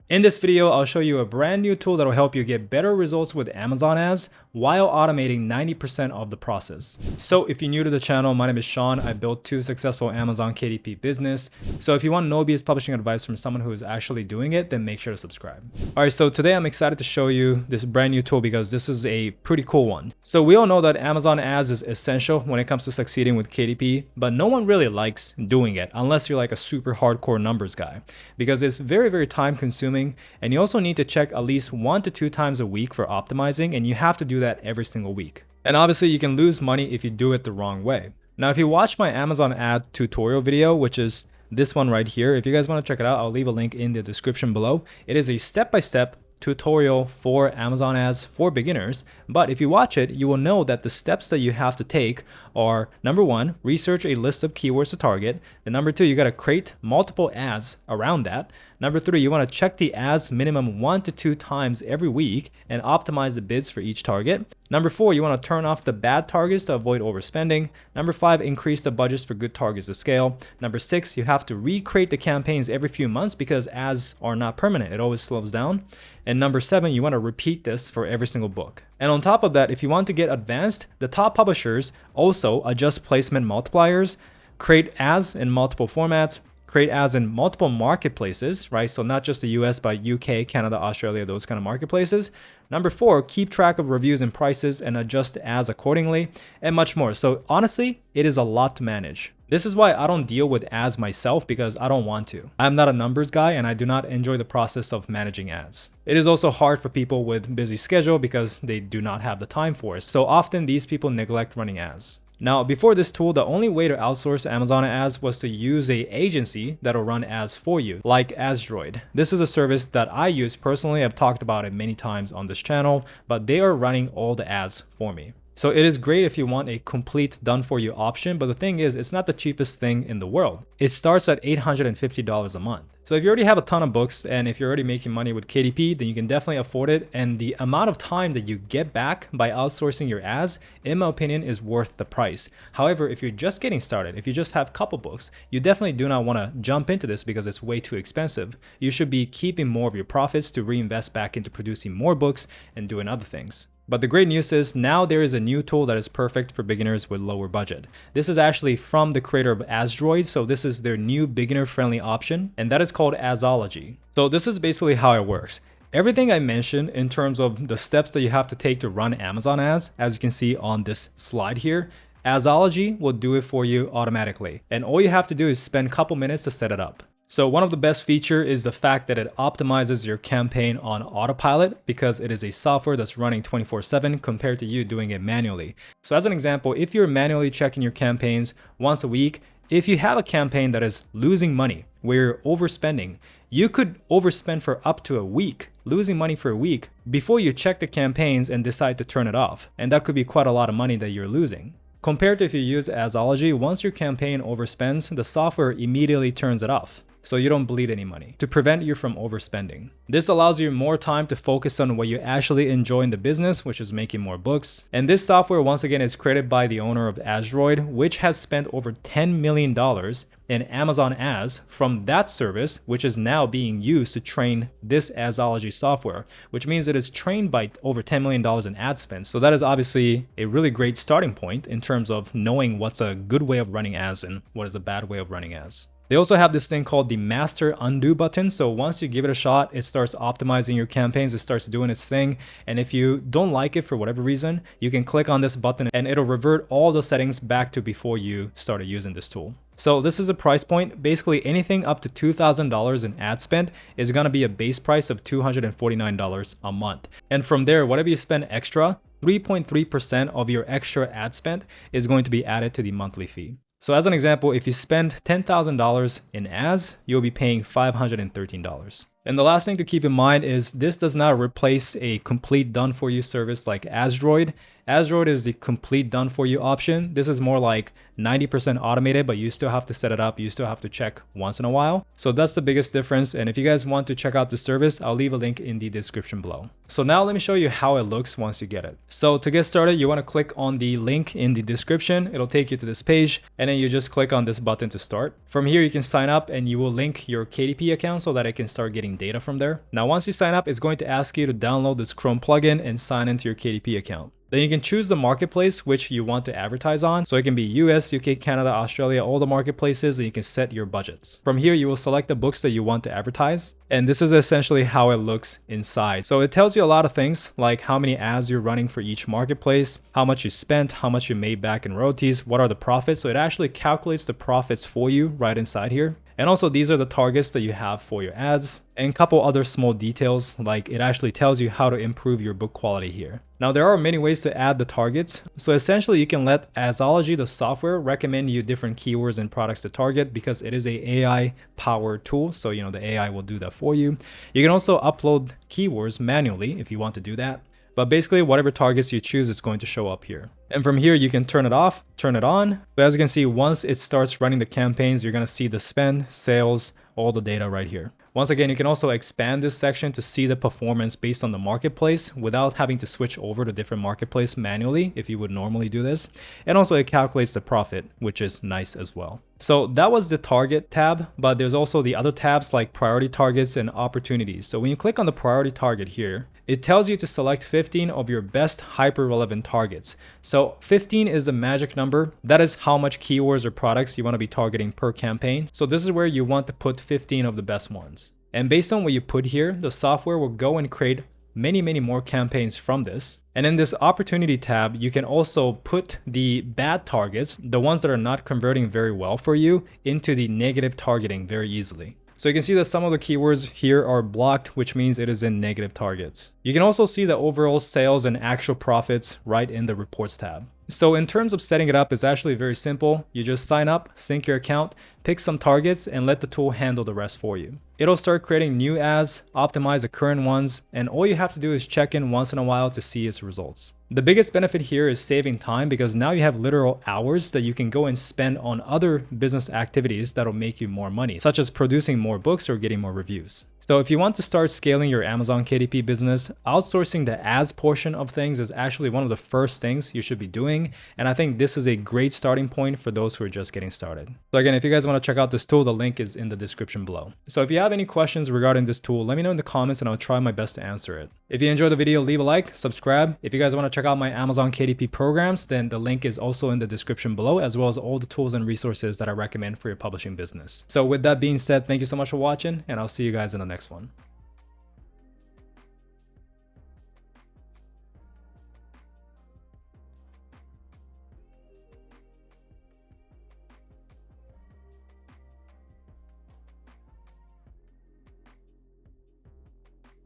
In this video, I'll show you a brand new tool that will help you get better results with Amazon ads while automating 90% of the process. So if you're new to the channel, my name is Sean. I built 2 successful Amazon KDP business. So if you want no BS publishing advice from someone who is actually doing it, then make sure to subscribe. All right, so today I'm excited to show you this brand new tool because this is a pretty cool one. So we all know that Amazon ads is essential when it comes to succeeding with KDP, but no one really likes doing it unless you're like a super hardcore numbers guy, because it's very, very time consuming. And you also need to check at least 1 to 2 times a week for optimizing, and you have to do that every single week. And obviously you can lose money if you do it the wrong way. Now, if you watch my Amazon ad tutorial video, which is this one right here, if you guys want to check it out, I'll leave a link in the description below. It is a step-by-step tutorial for Amazon ads for beginners. But if you watch it, you will know that the steps that you have to take are: number 1, research a list of keywords to target. Then number 2, you got to create multiple ads around that. Number 3, you want to check the ads minimum 1 to 2 times every week and optimize the bids for each target. Number 4, you want to turn off the bad targets to avoid overspending. Number 5, increase the budgets for good targets to scale. Number 6, you have to recreate the campaigns every few months because ads are not permanent. It always slows down. And number 7, you want to repeat this for every single book. And on top of that, if you want to get advanced, the top publishers also adjust placement multipliers, create ads in multiple formats, create ads in multiple marketplaces, right? So not just the US, but UK, Canada, Australia, those kind of marketplaces. Number 4, keep track of reviews and prices and adjust ads accordingly, and much more. So honestly, it is a lot to manage. This is why I don't deal with ads myself, because I don't want to. I'm not a numbers guy and I do not enjoy the process of managing ads. It is also hard for people with busy schedule because they do not have the time for it. So often these people neglect running ads. Now, before this tool, the only way to outsource Amazon ads was to use an agency that'll run ads for you, like Adsology. This is a service that I use personally. I've talked about it many times on this channel, but they are running all the ads for me. So it is great if you want a complete done-for-you option, but the thing is, it's not the cheapest thing in the world. It starts at $850 a month. So if you already have a ton of books and if you're already making money with KDP, then you can definitely afford it. And the amount of time that you get back by outsourcing your ads, in my opinion, is worth the price. However, if you're just getting started, if you just have a couple books, you definitely do not want to jump into this because it's way too expensive. You should be keeping more of your profits to reinvest back into producing more books and doing other things. But the great news is now there is a new tool that is perfect for beginners with lower budget. This is actually from the creator of Adsology, so this is their new beginner-friendly option, and that is called Adsology. So this is basically how it works. Everything I mentioned in terms of the steps that you have to take to run Amazon ads, as you can see on this slide here, Adsology will do it for you automatically. And all you have to do is spend a couple minutes to set it up. So one of the best features is the fact that it optimizes your campaign on autopilot because it is a software that's running 24/7 compared to you doing it manually. So as an example, if you're manually checking your campaigns once a week, if you have a campaign that is losing money, where you're overspending, you could overspend for up to a week, losing money for a week before you check the campaigns and decide to turn it off. And that could be quite a lot of money that you're losing. Compared to if you use Adsology, once your campaign overspends, the software immediately turns it off, so you don't bleed any money to prevent you from overspending. This allows you more time to focus on what you actually enjoy in the business, which is making more books. And this software, once again, is created by the owner of Adsology, which has spent over $10 million in Amazon ads from that service, which is now being used to train this Adsology software, which means it is trained by over $10 million in ad spend. So that is obviously a really great starting point in terms of knowing what's a good way of running ads and what is a bad way of running ads. They also have this thing called the master undo button. So once you give it a shot, it starts optimizing your campaigns, it starts doing its thing. And if you don't like it for whatever reason, you can click on this button and it'll revert all the settings back to before you started using this tool. So this is a price point. Basically anything up to $2,000 in ad spend is going to be a base price of $249 a month. And from there, whatever you spend extra, 3.3% of your extra ad spend is going to be added to the monthly fee. So as an example, if you spend $10,000 in ads, you'll be paying $513. And the last thing to keep in mind is this does not replace a complete done-for-you service like Adsology. Adsology is the complete done-for-you option. This is more like 90% automated, but you still have to set it up. You still have to check once in a while. So that's the biggest difference. And if you guys want to check out the service, I'll leave a link in the description below. So now let me show you how it looks once you get it. So to get started, you want to click on the link in the description. It'll take you to this page, and then you just click on this button to start. From here, you can sign up and you will link your KDP account so that it can start getting getting data from there. Now, once you sign up, it's going to ask you to download this Chrome plugin and sign into your KDP account. Then you can choose the marketplace which you want to advertise on. So it can be US, UK, Canada, Australia, all the marketplaces, and you can set your budgets. From here, you will select the books that you want to advertise. And this is essentially how it looks inside. So it tells you a lot of things like how many ads you're running for each marketplace, how much you spent, how much you made back in royalties, what are the profits. So it actually calculates the profits for you right inside here. And also these are the targets that you have for your ads and a couple other small details, like it actually tells you how to improve your book quality here. Now there are many ways to add the targets. So essentially you can let Adsology, the software, recommend you different keywords and products to target because it is a AI powered tool. So the AI will do that for you. You can also upload keywords manually if you want to do that. But basically whatever targets you choose is going to show up here. And from here, you can turn it off, turn it on. But as you can see, once it starts running the campaigns, you're going to see the spend, sales, all the data right here. Once again, you can also expand this section to see the performance based on the marketplace without having to switch over to different marketplace manually if you would normally do this. And also it calculates the profit, which is nice as well. So that was the target tab, but there's also the other tabs like priority targets and opportunities. So when you click on the priority target here, it tells you to select 15 of your best hyper relevant targets. So 15 is the magic number. That is how much keywords or products you want to be targeting per campaign. So this is where you want to put 15 of the best ones. And based on what you put here, the software will go and create many more campaigns from this. And in this opportunity tab, you can also put the bad targets, the ones that are not converting very well for you, into the negative targeting very easily. So you can see that some of the keywords here are blocked, which means it is in negative targets. You can also see the overall sales and actual profits right in the reports tab. So in terms of setting it up, it's actually very simple. You just sign up, sync your account, pick some targets, and let the tool handle the rest for you. It'll start creating new ads, optimize the current ones, and all you have to do is check in once in a while to see its results. The biggest benefit here is saving time because now you have literal hours that you can go and spend on other business activities that'll make you more money, such as producing more books or getting more reviews. So if you want to start scaling your Amazon KDP business, outsourcing the ads portion of things is actually one of the first things you should be doing. And I think this is a great starting point for those who are just getting started. So again, if you guys want to check out this tool, the link is in the description below. So if you have any questions regarding this tool, let me know in the comments and I'll try my best to answer it. If you enjoyed the video, leave a like, subscribe. If you guys want to check out my Amazon KDP programs, then the link is also in the description below, as well as all the tools and resources that I recommend for your publishing business. So with that being said, thank you so much for watching, and I'll see you guys in the next one.